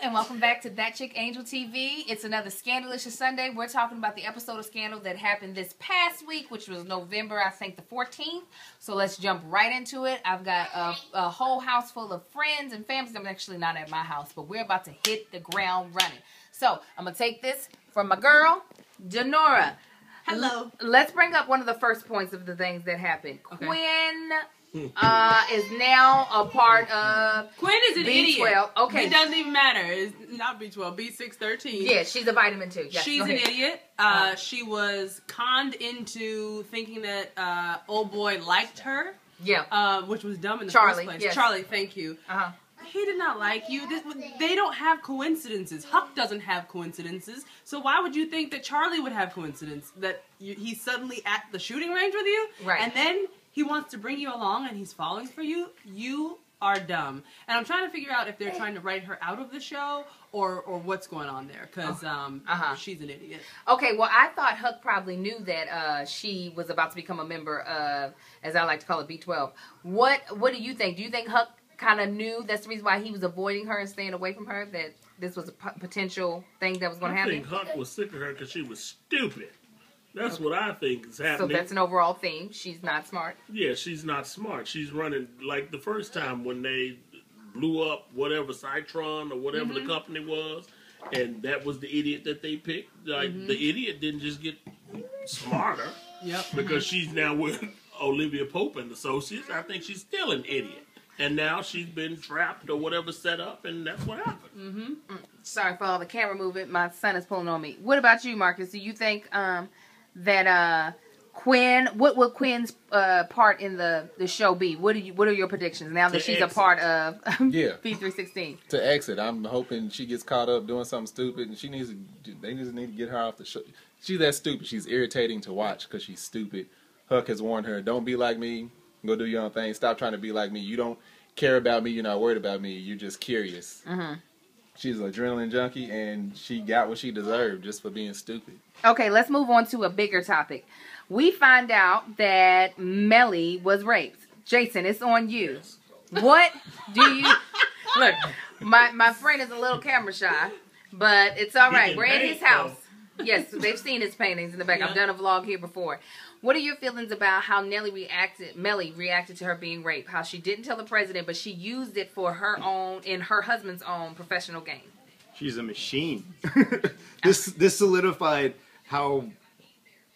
and welcome back to That Chick Angel TV. It's another Scandalicious Sunday. We're talking about the episode of Scandal that happened this past week, which was November, I think, the 14th. So let's jump right into it. I've got a whole house full of friends and families. I'm actually not at my house, but we're about to hit the ground running. So I'm going to take this from my girl, Denora. Hello. Let's bring up one of the first points of the things that happened. Okay. Quinn is now a part of Quinn is an B12. idiot. Okay. It doesn't even matter. It's not B12, B613. Yeah, she's a vitamin too. Yes, she's an idiot. She was conned into thinking that old boy liked her. Yeah. Which was dumb in the Charlie, first place. yes. Charlie, thank you. Uh-huh. He did not like you. They don't have coincidences. Huck doesn't have coincidences. So why would you think that Charlie would have coincidence? That he's suddenly at the shooting range with you? Right. And then he wants to bring you along and he's falling for you? You are dumb. And I'm trying to figure out if they're trying to write her out of the show or what's going on there. Because she's an idiot. Okay, well, I thought Huck probably knew that she was about to become a member of, as I like to call it, B12. What do you think? Do you think Huck kind of knew that's the reason why he was avoiding her and staying away from her, that this was a potential thing that was going to happen? I think Huck was sick of her because she was stupid. That's what I think is happening. So that's an overall theme. She's not smart. Yeah, she's not smart. She's running like the first time when they blew up whatever Citron or whatever the company was, and that was the idiot that they picked. Like the idiot didn't just get smarter because she's now with Olivia Pope and Associates. I think she's still an idiot. And now she's been trapped or whatever set up, and that's what happened. Sorry for all the camera movement. My son is pulling on me. What about you, Marcus? Do you think that Quinn, what will Quinn's part in the show be? What are your predictions now that she's a part of B316? To exit. I'm hoping she gets caught up doing something stupid, and they just need to get her off the show. She's that stupid. She's irritating to watch because she's stupid. Huck has warned her, don't be like me. Go do your own thing. Stop trying to be like me. You don't care about me. You're not worried about me. You're just curious. She's an adrenaline junkie, and she got what she deserved just for being stupid. Okay, let's move on to a bigger topic. We find out that Mellie was raped. Jason, it's on you. What do you... Look, my friend is a little camera shy, but it's all right. We're in his house. Yes, they've seen his paintings in the back. I've done a vlog here before. What are your feelings about how Mellie reacted to her being raped? How she didn't tell the president, but she used it for her own, in her husband's own professional gain. She's a machine. This solidified how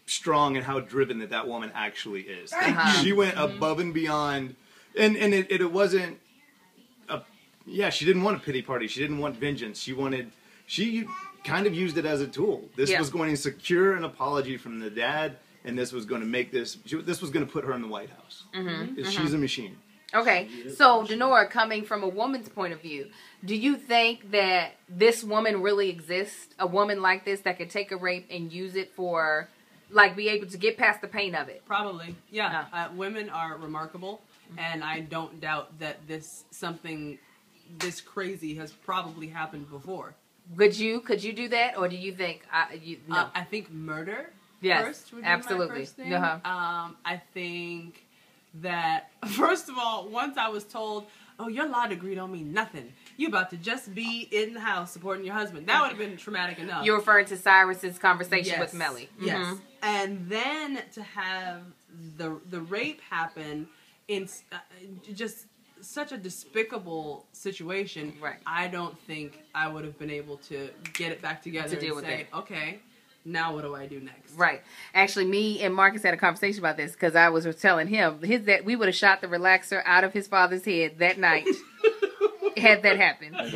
strong and how driven that woman actually is. She went above and beyond, and it wasn't she didn't want a pity party. She didn't want vengeance. She kind of used it as a tool. This was going to secure an apology from the dad. And this was going to make this was going to put her in the White House. She's a machine. Okay, so Denora, coming from a woman's point of view, do you think that this woman really exists? A woman like this that could take a rape and use it for, like, be able to get past the pain of it? Probably, yeah. Women are remarkable, and I don't doubt that something this crazy has probably happened before. Could you do that, or do you think no? I think murder. Yes, first would be absolutely. My first thing. I think that, first of all, once I was told, oh, your law degree don't mean nothing. You about to just be in the house supporting your husband. That would have been traumatic enough. You're referring to Cyrus's conversation with Mellie. Yes. And then to have the rape happen in just such a despicable situation, I don't think I would have been able to get it back together to deal and with say, it. okay, now what do I do next? Right. Actually, me and Marcus had a conversation about this because I was telling him that we would have shot the relaxer out of his father's head that night had that happened. You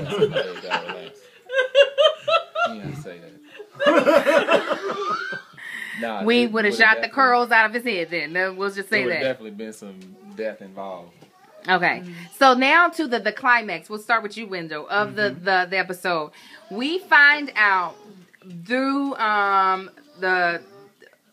didn't say that. Nah, we would have shot the curls out of his head then. We'll just say there would that. definitely been some death involved. Okay, so now to the climax. We'll start with you, Wendell, of the episode. We find out through the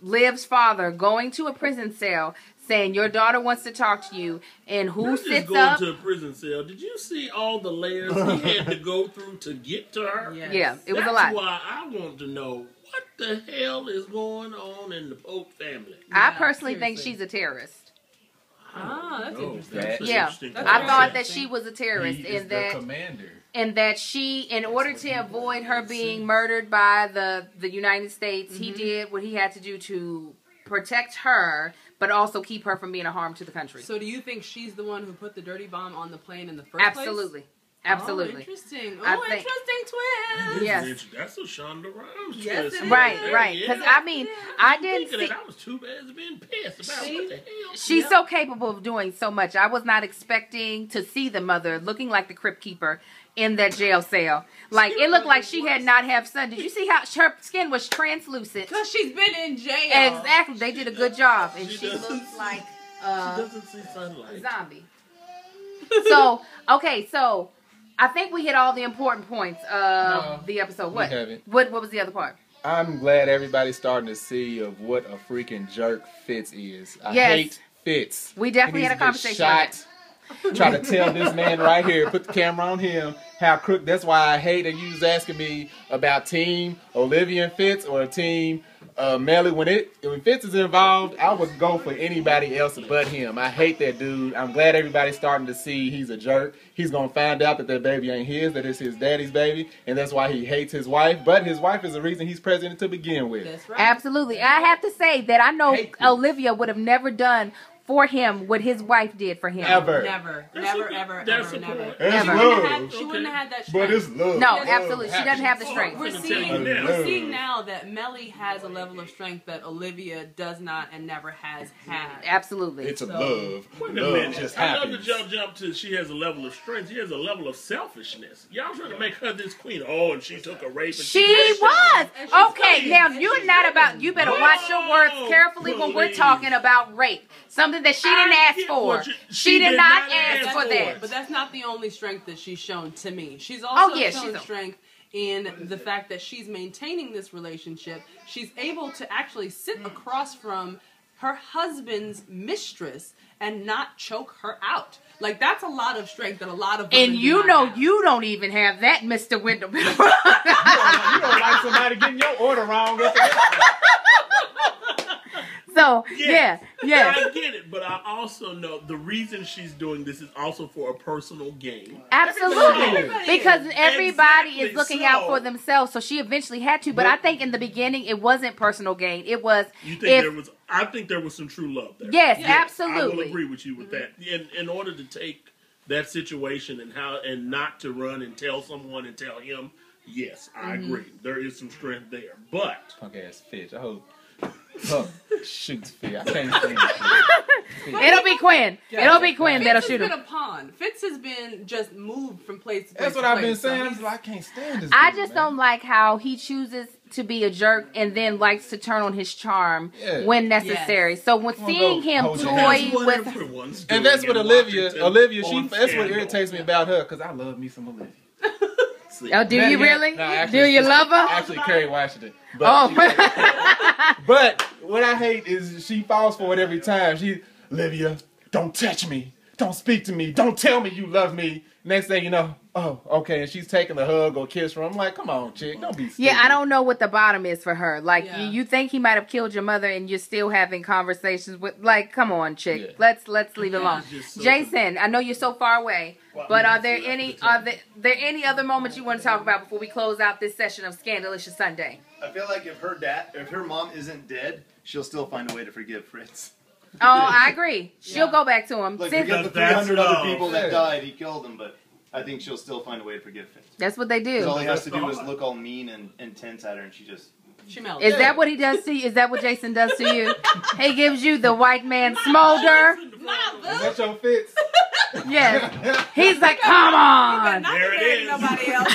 Liv's father going to a prison cell, saying your daughter wants to talk to you, and who sits going up? To a prison cell. Did you see all the layers he had to go through to get to her? Yes. Yeah, it was a lot. That's why I want to know what the hell is going on in the Pope family. I personally think she's a terrorist. Ah, that's interesting. That's Yeah, interesting. I thought that she was a terrorist, He is and the that commander. and that she, in order to avoid her being murdered by the United States, he did what he had to do to protect her, but also keep her from being a harm to the country. So do you think she's the one who put the dirty bomb on the plane in the first place? Absolutely. Oh, interesting. Interesting twist. Yes. That's a Shonda Rhimes yes, twist. Right. Because, I mean, I didn't see... I was too bad to being pissed about what the hell. She's so capable of doing so much. I was not expecting to see the mother looking like the Crypt Keeper in that jail cell. Like, it looked like she had not had sun. Did you see how her skin was translucent? Because she's been in jail. Exactly. They did a good job. And she looks like she doesn't see sunlight. a zombie. So, okay, so... I think we hit all the important points of the episode. What? We haven't. What was the other part? I'm glad everybody's starting to see of what a freaking jerk Fitz is. I hate Fitz. We definitely had a conversation on that. Try to tell this man right here, put the camera on him, how crook. That's why I hate that you was asking me about team Olivia and Fitz or team Mellie. When Fitz is involved, I would go for anybody else but him. I hate that dude. I'm glad everybody's starting to see he's a jerk. He's going to find out that that baby ain't his, that it's his daddy's baby, and that's why he hates his wife. But his wife is the reason he's president to begin with. That's right. Absolutely. I have to say that I know Olivia would have never done for him what his wife did for him. Never. That's She wouldn't have had that strength. But it's love. No, absolutely. She doesn't have the strength. We're seeing now that Mellie has a level of strength that Olivia does not and never has had. Absolutely. It's a love. Wait a Love minute. just I love happens. that y'all jump to she has a level of strength. She has a level of selfishness. Y'all trying to make her this queen. Oh, and she took a rape. And She was. Okay, now you're not about, you better watch your words carefully when we're talking about rape. Something that she didn't ask for. She did not ask for that. But that's not the only strength that she's shown to me. She's also shown strength in the fact that she's maintaining this relationship. She's able to actually sit across from her husband's mistress and not choke her out. Like, that's a lot of strength that a lot of women And you do know not have. you don't even have that, Mr. Wyndham. You don't like somebody getting your order wrong. So, Yeah. yeah. I get it, but I also know the reason she's doing this is also for a personal gain. Absolutely. Because everybody is Exactly. looking out for themselves, so she eventually had to. But I think in the beginning, it wasn't personal gain. It was... I think there was some true love there. Yes, absolutely. I will agree with you with that. In order to take that situation and not to run and tell someone and tell him, yes, I agree. There is some strength there. But... Punk ass Fitz. I hope... shoots Fitz. I can't stand Fitz. It'll be Quinn. It'll be Quinn that'll shoot him. Fitz has been a pawn. Fitz has been just moved from place to place. That's what I've been saying. I'm like, I can't stand this. I dude, just man. don't like how he chooses to be a jerk and then likes to turn on his charm when necessary. So when seeing him toy with... And that's what Olivia, that's what irritates me about her, because I love me some Olivia. Oh, do you really? No, actually, do you love her? Actually, Kerry Washington. But, but what I hate is she falls for it every time. Olivia, don't touch me. Don't speak to me. Don't tell me you love me. Next thing you know, oh, okay, and she's taking a hug or kiss from him. I'm like, come on, chick, don't be stupid. Yeah, I don't know what the bottom is for her. Like, you think he might have killed your mother and you're still having conversations with, like, come on, chick. Yeah. Let's leave it alone. Jason, I know you're so far away, but are there any other moments you want to talk about before we close out this session of Scandalicious Sunday? I feel like if her mom isn't dead, she'll still find a way to forgive Fritz. Oh, I agree. She'll go back to him. Like, forget the 300 other people that died, he killed them, but I think she'll still find a way to forgive Fitz. That's what they do. Because all he has to do is look all mean and intense at her, and she melts. Is that what he does to you? Is that what Jason does to you? He gives you the white man smolder. Is that your Fitz? Yes. He's like, come on. There it is. Nobody else.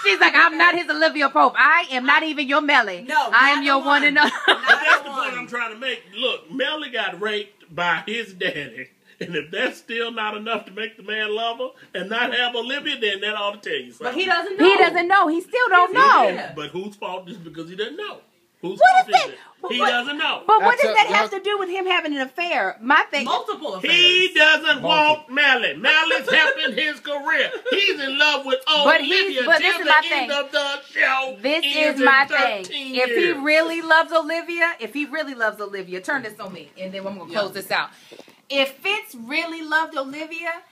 She's like, I'm not his Olivia Pope. I am not even your Mellie. No, I am your one and only. That's the point I'm trying to make. Look, Mellie got raped by his daddy. And if that's still not enough to make the man love her and not have Olivia, then that ought to tell you something. But he doesn't know. He doesn't know. He still don't know. Yeah. But whose fault is because he doesn't know? Whose What fault is is that? it? He doesn't know. But what does that have to do with him having an affair? My thing. Multiple affairs. He doesn't want Mellie. Mellie's helping his career. He's in love with Olivia but till this is the my end thing. of the show. This ends is my in thing. 13 If he years. really loves Olivia, turn this on me, and then I'm gonna close this out. If Fitz really loved Olivia,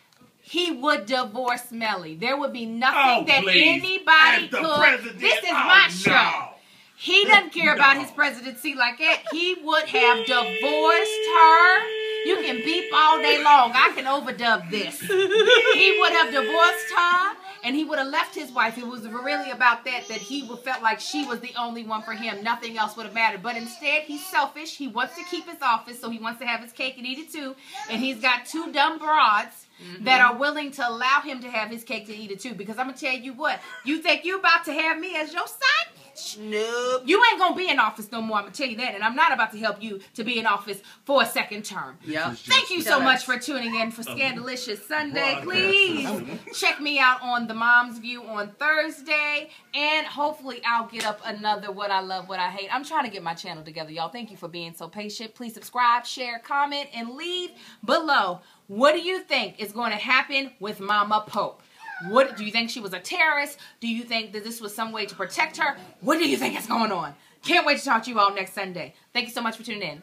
he would divorce Mellie. There would be nothing that anybody could. This is my show. He doesn't care about his presidency like that. He would have divorced her. You can beep all day long. I can overdub this. He would have divorced her, and he would have left his wife. It was really about that he felt like she was the only one for him. Nothing else would have mattered. But instead, he's selfish. He wants to keep his office, so he wants to have his cake and eat it too. And he's got two dumb broads that are willing to allow him to have his cake and eat it too. Because I'm going to tell you what. You think you about to have me as your son? Nope. You ain't gonna be in office no more, I'm gonna tell you that, and I'm not about to help you to be in office for a second term. Yep. Thank you so much for tuning in for Scandalicious Sunday. Please check me out on The Mom's View on Thursday, and hopefully I'll get up another What I Love, What I Hate. I'm trying to get my channel together, y'all. Thank you for being so patient. Please subscribe, share, comment, and leave below. What do you think is going to happen with Mama Pope? What do you think? She was a terrorist? Do you think that this was some way to protect her? What do you think is going on? Can't wait to talk to you all next Sunday. Thank you so much for tuning in.